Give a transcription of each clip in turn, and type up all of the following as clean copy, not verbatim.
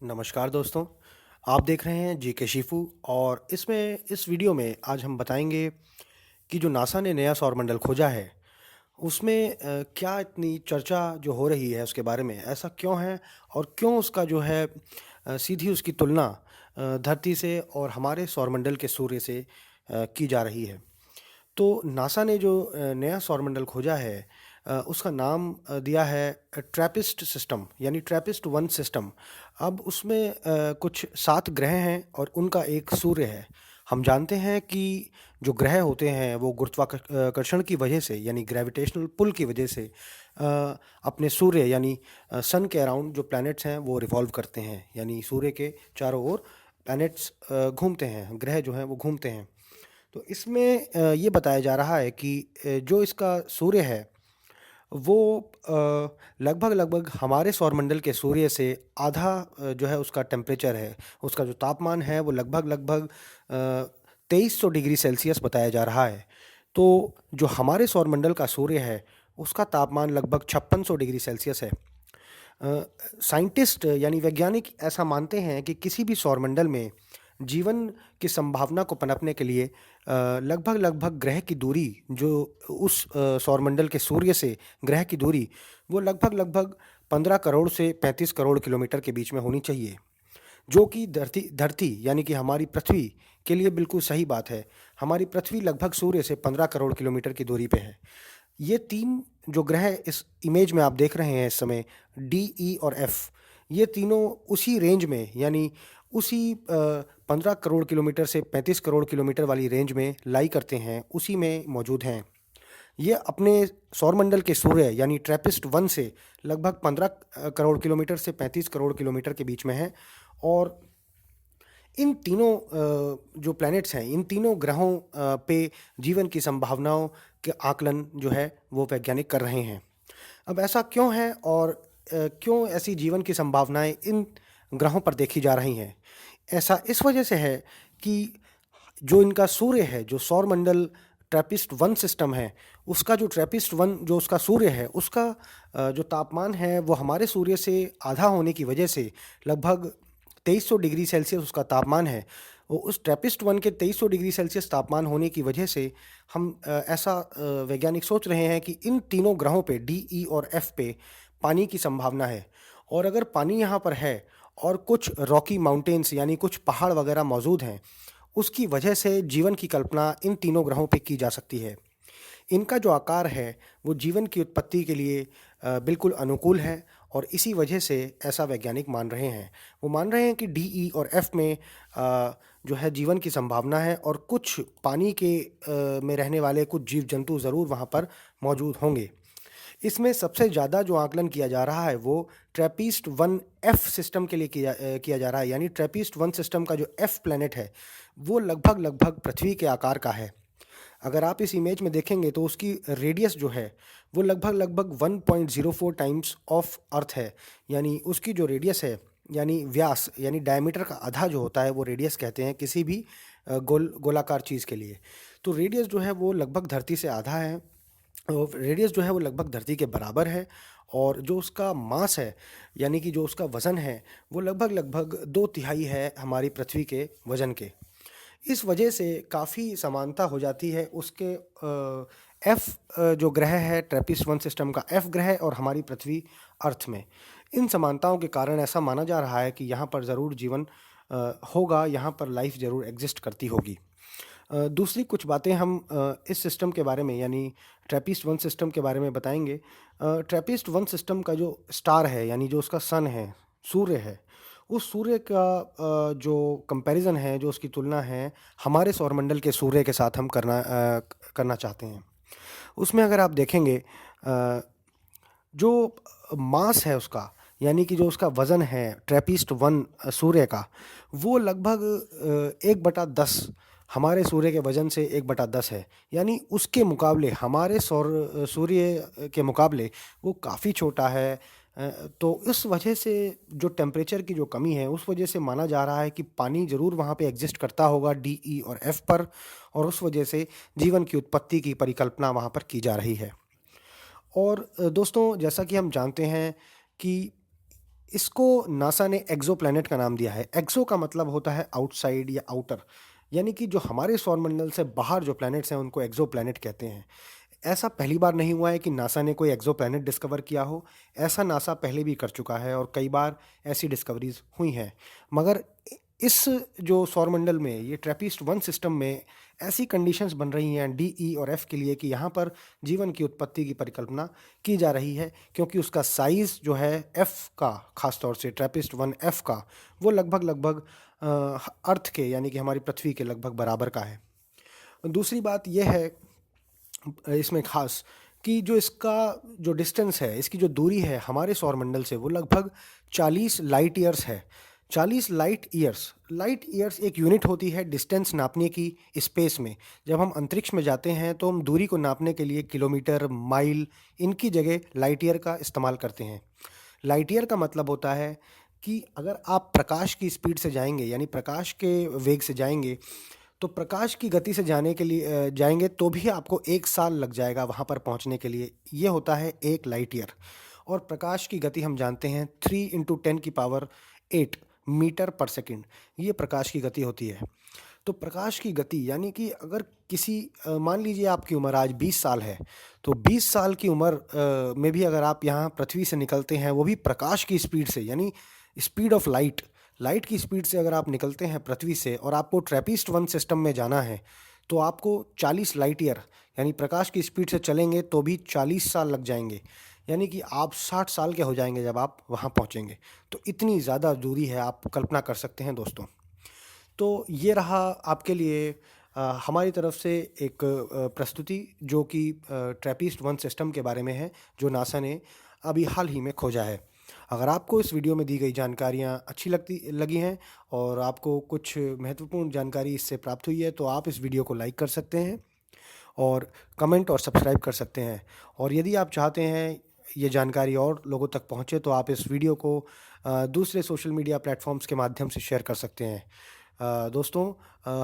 नमस्कार दोस्तों। आप देख रहे हैं जीके शिफू और इस वीडियो में आज हम बताएंगे कि जो नासा ने नया सौरमंडल खोजा है उसमें क्या इतनी चर्चा जो हो रही है उसके बारे में ऐसा क्यों है और क्यों उसका जो है सीधी उसकी तुलना धरती से और हमारे सौरमंडल के सूर्य से की जा रही है। तो नासा ने जो नया सौरमंडल खोजा है उसका नाम दिया है ट्रैपिस्ट सिस्टम यानी ट्रैपिस्ट वन सिस्टम। अब उसमें कुछ 7 ग्रह हैं और उनका एक सूर्य है। हम जानते हैं कि जो ग्रह होते हैं वो गुरुत्वाकर्षण की वजह से यानी ग्रेविटेशनल पुल की वजह से अपने सूर्य यानी सन के अराउंड जो प्लैनेट्स हैं वो रिवॉल्व करते हैं, यानी सूर्य के चारों ओर प्लैनेट्स घूमते हैं, ग्रह जो हैं वो घूमते हैं। तो इसमें ये बताया जा रहा है कि जो इसका सूर्य है वो लगभग लगभग हमारे सौरमंडल के सूर्य से आधा जो है उसका टेम्परेचर है, उसका जो तापमान है वो लगभग लगभग 2300 डिग्री सेल्सियस बताया जा रहा है। तो जो हमारे सौरमंडल का सूर्य है उसका तापमान लगभग 5600 डिग्री सेल्सियस है। साइंटिस्ट यानी वैज्ञानिक ऐसा मानते हैं कि किसी भी सौरमंडल में जीवन की संभावना को पनपने के लिए लगभग लगभग ग्रह की दूरी जो उस सौरमंडल के सूर्य से ग्रह की दूरी वो लगभग लगभग 15 करोड़ से 35 करोड़ किलोमीटर के बीच में होनी चाहिए, जो कि धरती धरती यानी कि हमारी पृथ्वी के लिए बिल्कुल सही बात है। हमारी पृथ्वी लगभग सूर्य से 15 करोड़ किलोमीटर की दूरी पे है। ये 3 जो ग्रह इस इमेज में आप देख रहे हैं इस समय, डी, ई और एफ, ये तीनों उसी रेंज में यानी उसी 15 करोड़ किलोमीटर से 35 करोड़ किलोमीटर वाली रेंज में लाई करते हैं, उसी में मौजूद हैं। ये अपने सौरमंडल के सूर्य यानी ट्रैपिस्ट वन से लगभग 15 करोड़ किलोमीटर से 35 करोड़ किलोमीटर के बीच में हैं। और इन तीनों जो प्लैनेट्स हैं, इन तीनों ग्रहों पे जीवन की संभावनाओं के आकलन जो है वो वैज्ञानिक कर रहे हैं। अब ऐसा क्यों है और क्यों ऐसी जीवन की संभावनाएं इन ग्रहों पर देखी जा रही हैं? ऐसा इस वजह से है कि जो इनका सूर्य है, जो सौरमंडल ट्रैपिस्ट वन सिस्टम है, उसका जो ट्रैपिस्ट वन जो उसका सूर्य है उसका जो तापमान है वो हमारे सूर्य से आधा होने की वजह से लगभग 2300 डिग्री सेल्सियस उसका तापमान है। वो उस ट्रैपिस्ट वन के 2300 डिग्री सेल्सियस तापमान होने की वजह से हम ऐसा वैज्ञानिक सोच रहे हैं कि इन तीनों ग्रहों पे डी, ई और एफ पे पानी की संभावना है। और अगर पानी यहाँ पर है और कुछ रॉकी माउंटेन्स यानी कुछ पहाड़ वगैरह मौजूद हैं, उसकी वजह से जीवन की कल्पना इन तीनों ग्रहों पे की जा सकती है। इनका जो आकार है वो जीवन की उत्पत्ति के लिए बिल्कुल अनुकूल है और इसी वजह से ऐसा वैज्ञानिक मान रहे हैं। वो मान रहे हैं कि डी, ई और एफ में जो है जीवन की संभावना है और कुछ पानी के में रहने वाले कुछ जीव जंतु ज़रूर वहाँ पर मौजूद होंगे। इसमें सबसे ज़्यादा जो आकलन किया जा रहा है वो ट्रैपिस्ट वन एफ सिस्टम के लिए किया जा रहा है, यानी ट्रैपिस्ट वन सिस्टम का जो एफ प्लैनेट है वो लगभग लगभग पृथ्वी के आकार का है। अगर आप इस इमेज में देखेंगे तो उसकी रेडियस जो है वो लगभग लगभग 1.04 टाइम्स ऑफ अर्थ है, यानी उसकी जो रेडियस है यानी व्यास यानी डायमीटर का आधा जो होता है वो रेडियस कहते हैं किसी भी गोलाकार चीज़ के लिए। तो रेडियस जो है वो लगभग धरती से आधा है, रेडियस जो है वो लगभग धरती के बराबर है। और जो उसका मास है यानी कि जो उसका वज़न है वो लगभग लगभग 2/3 है हमारी पृथ्वी के वज़न के। इस वजह से काफ़ी समानता हो जाती है उसके एफ जो ग्रह है ट्रैपिस्ट वन सिस्टम का एफ ग्रह और हमारी पृथ्वी अर्थ में। इन समानताओं के कारण ऐसा माना जा रहा है कि यहाँ पर ज़रूर जीवन होगा, यहाँ पर लाइफ ज़रूर एग्जिस्ट करती होगी। दूसरी कुछ बातें हम इस सिस्टम के बारे में यानी ट्रैपिस्ट वन सिस्टम के बारे में बताएंगे। ट्रैपिस्ट वन सिस्टम का जो स्टार है यानी जो उसका सन है, सूर्य है, उस सूर्य का जो कंपैरिजन है, जो उसकी तुलना है हमारे सौरमंडल के सूर्य के साथ हम करना चाहते हैं। उसमें अगर आप देखेंगे जो मास है उसका यानी कि जो उसका वज़न है ट्रैपिस्ट वन सूर्य का वो लगभग 1/10 हमारे सूर्य के वजन से 1/10 है। यानी उसके मुकाबले हमारे सूर्य के मुकाबले वो काफ़ी छोटा है। तो इस वजह से जो टेम्परेचर की जो कमी है उस वजह से माना जा रहा है कि पानी ज़रूर वहाँ पे एग्जिस्ट करता होगा डी, ई और एफ पर, और उस वजह से जीवन की उत्पत्ति की परिकल्पना वहाँ पर की जा रही है। और दोस्तों जैसा कि हम जानते हैं कि इसको नासा ने एक्सोप्लैनेट का नाम दिया है। एक्सो का मतलब होता है आउटसाइड या आउटर, यानी कि जो हमारे सौरमंडल से बाहर जो प्लैनेट्स हैं उनको एक्सोप्लैनेट कहते हैं। ऐसा पहली बार नहीं हुआ है कि नासा ने कोई एक्सोप्लैनेट डिस्कवर किया हो। ऐसा नासा पहले भी कर चुका है और कई बार ऐसी डिस्कवरीज हुई हैं। मगर इस जो सौरमंडल में ये ट्रैपिस्ट वन सिस्टम में ऐसी कंडीशंस बन रही हैं डी, ई और एफ के लिए कि यहाँ पर जीवन की उत्पत्ति की परिकल्पना की जा रही है, क्योंकि उसका साइज़ जो है एफ का, खास तौर से ट्रैपिस्ट वन एफ का, वो लगभग लगभग अर्थ के यानी कि हमारी पृथ्वी के लगभग बराबर का है। दूसरी बात यह है इसमें खास कि जो इसका जो डिस्टेंस है, इसकी जो दूरी है हमारे सौरमंडल से, वो लगभग 40 लाइट ईयर्स है। 40 लाइट ईयर्स एक यूनिट होती है डिस्टेंस नापने की स्पेस में। जब हम अंतरिक्ष में जाते हैं तो हम दूरी को नापने के लिए किलोमीटर, माइल, इनकी जगह लाइट ईयर का इस्तेमाल करते हैं। लाइट ईयर का मतलब होता है कि अगर आप प्रकाश की स्पीड से जाएंगे, यानी प्रकाश के वेग से जाएंगे, तो प्रकाश की गति से जाने के लिए जाएंगे तो भी आपको 1 साल लग जाएगा वहाँ पर पहुँचने के लिए। ये होता है 1 लाइट ईयर। और प्रकाश की गति हम जानते हैं 3 × 10⁸ मीटर पर सेकंड, ये प्रकाश की गति होती है। तो प्रकाश की गति यानी कि अगर किसी मान लीजिए आपकी उम्र आज 20 साल है, तो 20 साल की उम्र में भी अगर आप यहाँ पृथ्वी से निकलते हैं, वो भी प्रकाश की स्पीड से, यानी स्पीड ऑफ लाइट की स्पीड से अगर आप निकलते हैं पृथ्वी से और आपको ट्रैपिस्ट वन सिस्टम में जाना है, तो आपको 40 लाइट ईयर यानी प्रकाश की स्पीड से चलेंगे तो भी 40 साल लग जाएंगे। यानी कि आप 60 साल के हो जाएंगे जब आप वहाँ पहुँचेंगे। तो इतनी ज़्यादा दूरी है, आप कल्पना कर सकते हैं दोस्तों। तो ये रहा आपके लिए हमारी तरफ से एक प्रस्तुति जो कि ट्रैपिस्ट वन सिस्टम के बारे में है, जो नासा ने अभी हाल ही में खोजा है। अगर आपको इस वीडियो में दी गई जानकारियाँ अच्छी लगी हैं और आपको कुछ महत्वपूर्ण जानकारी इससे प्राप्त हुई है, तो आप इस वीडियो को लाइक कर सकते हैं और कमेंट और सब्सक्राइब कर सकते हैं। और यदि आप चाहते हैं ये जानकारी और लोगों तक पहुँचे, तो आप इस वीडियो को दूसरे सोशल मीडिया प्लेटफॉर्म्स के माध्यम से शेयर कर सकते हैं। दोस्तों,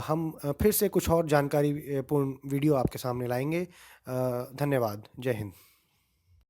हम फिर से कुछ और जानकारी पूर्ण वीडियो आपके सामने लाएंगे। धन्यवाद। जय हिंद।